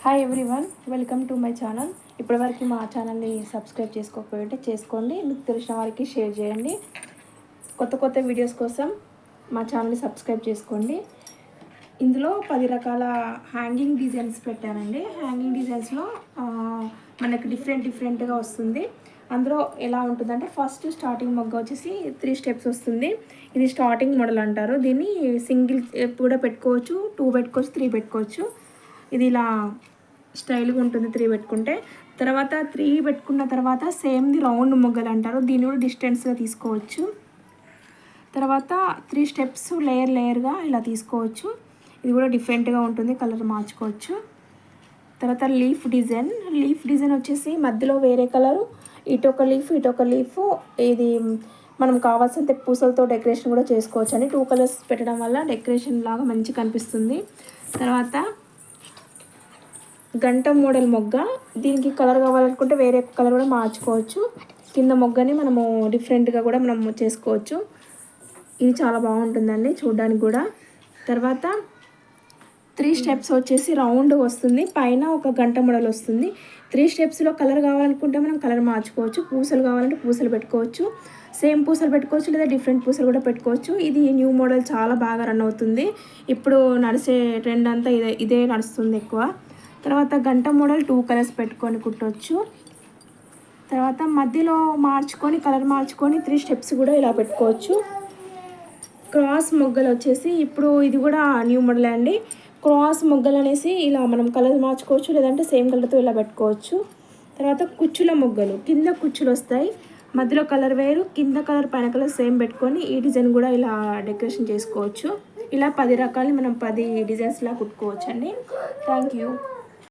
Hi everyone, welcome to my channel. ఇప్పటివరకు మా ఛానల్ని సబ్స్క్రైబ్ చేసుకోకపోతే చేసుకోండి, మీకు తెలిసిన వారికి షేర్ చేయండి. కొత్త వీడియోస్ కోసం మా ఛానల్ని సబ్స్క్రైబ్ చేసుకోండి. ఇందులో 10 రకాల హ్యాంగింగ్ డిజైన్స్ పెట్టానండి. హ్యాంగింగ్ డిజైన్స్లో మనకు డిఫరెంట్గా వస్తుంది. అందులో ఎలా ఉంటుందంటే ఫస్ట్ స్టార్టింగ్ మొగ్గ వచ్చేసి 3 స్టెప్స్ వస్తుంది. ఇది స్టార్టింగ్ మోడల్ అంటారు. దీన్ని సింగిల్ కూడా పెట్టుకోవచ్చు, 2 పెట్టుకోవచ్చు, 3 పెట్టుకోవచ్చు. ఇది ఇలా స్టైల్గా ఉంటుంది 3 పెట్టుకుంటే. తర్వాత 3 పెట్టుకున్న తర్వాత సేమ్ది రౌండ్ మొగ్గలు అంటారు. దీన్ని కూడా డిస్టెన్స్గా తీసుకోవచ్చు. తర్వాత 3 స్టెప్స్ లేయర్గా ఇలా తీసుకోవచ్చు. ఇది కూడా డిఫరెంట్గా ఉంటుంది, కలర్ మార్చుకోవచ్చు. తర్వాత లీఫ్ డిజైన్ వచ్చేసి మధ్యలో వేరే కలరు, ఇటొక లీఫ్. ఇది మనం కావాల్సినంత పూసలతో డెకరేషన్ కూడా చేసుకోవచ్చు అని 2 కలర్స్ పెట్టడం వల్ల డెకరేషన్ లాగా మంచిగా కనిపిస్తుంది. తర్వాత గంట మోడల్ మొగ్గ, దీనికి కలర్ కావాలనుకుంటే వేరే కలర్ కూడా మార్చుకోవచ్చు. కింద మొగ్గని మనము డిఫరెంట్గా కూడా మనం చేసుకోవచ్చు. ఇది చాలా బాగుంటుందండి చూడడానికి కూడా. తర్వాత 3 స్టెప్స్ వచ్చేసి రౌండ్ వస్తుంది, పైన ఒక గంట మోడల్ వస్తుంది. 3 స్టెప్స్లో కలర్ కావాలనుకుంటే మనం కలర్ మార్చుకోవచ్చు. పూసలు కావాలంటే పూసలు పెట్టుకోవచ్చు, సేమ్ పూసలు పెట్టుకోవచ్చు, లేదా డిఫరెంట్ పూసలు కూడా పెట్టుకోవచ్చు. ఇది న్యూ మోడల్ చాలా బాగా రన్ అవుతుంది. ఇప్పుడు నడిచే ట్రెండ్ అంతా ఇదే నడుస్తుంది ఎక్కువ. తర్వాత గంట మోడల్ 2 కలర్స్ పెట్టుకొని కుట్టవచ్చు. తర్వాత మధ్యలో కలర్ మార్చుకొని 3 స్టెప్స్ కూడా ఇలా పెట్టుకోవచ్చు. క్రాస్ మొగ్గలు వచ్చేసి ఇప్పుడు ఇది కూడా న్యూ మోడల్ అండి. క్రాస్ మొగ్గలు అనేసి ఇలా మనం కలర్ మార్చుకోవచ్చు, లేదంటే సేమ్ కలర్తో ఇలా పెట్టుకోవచ్చు. తర్వాత కుచ్చుల మొగ్గలు, కింద కుచ్చులు వస్తాయి, మధ్యలో కలర్ వేరు, కింద కలర్ పైన కలర్ సేమ్ పెట్టుకొని ఈ డిజైన్ కూడా ఇలా డెకరేషన్ చేసుకోవచ్చు. ఇలా 10 రకాలు మనం 10 డిజైన్స్లా కుట్టుకోవచ్చు అండి. Thank you.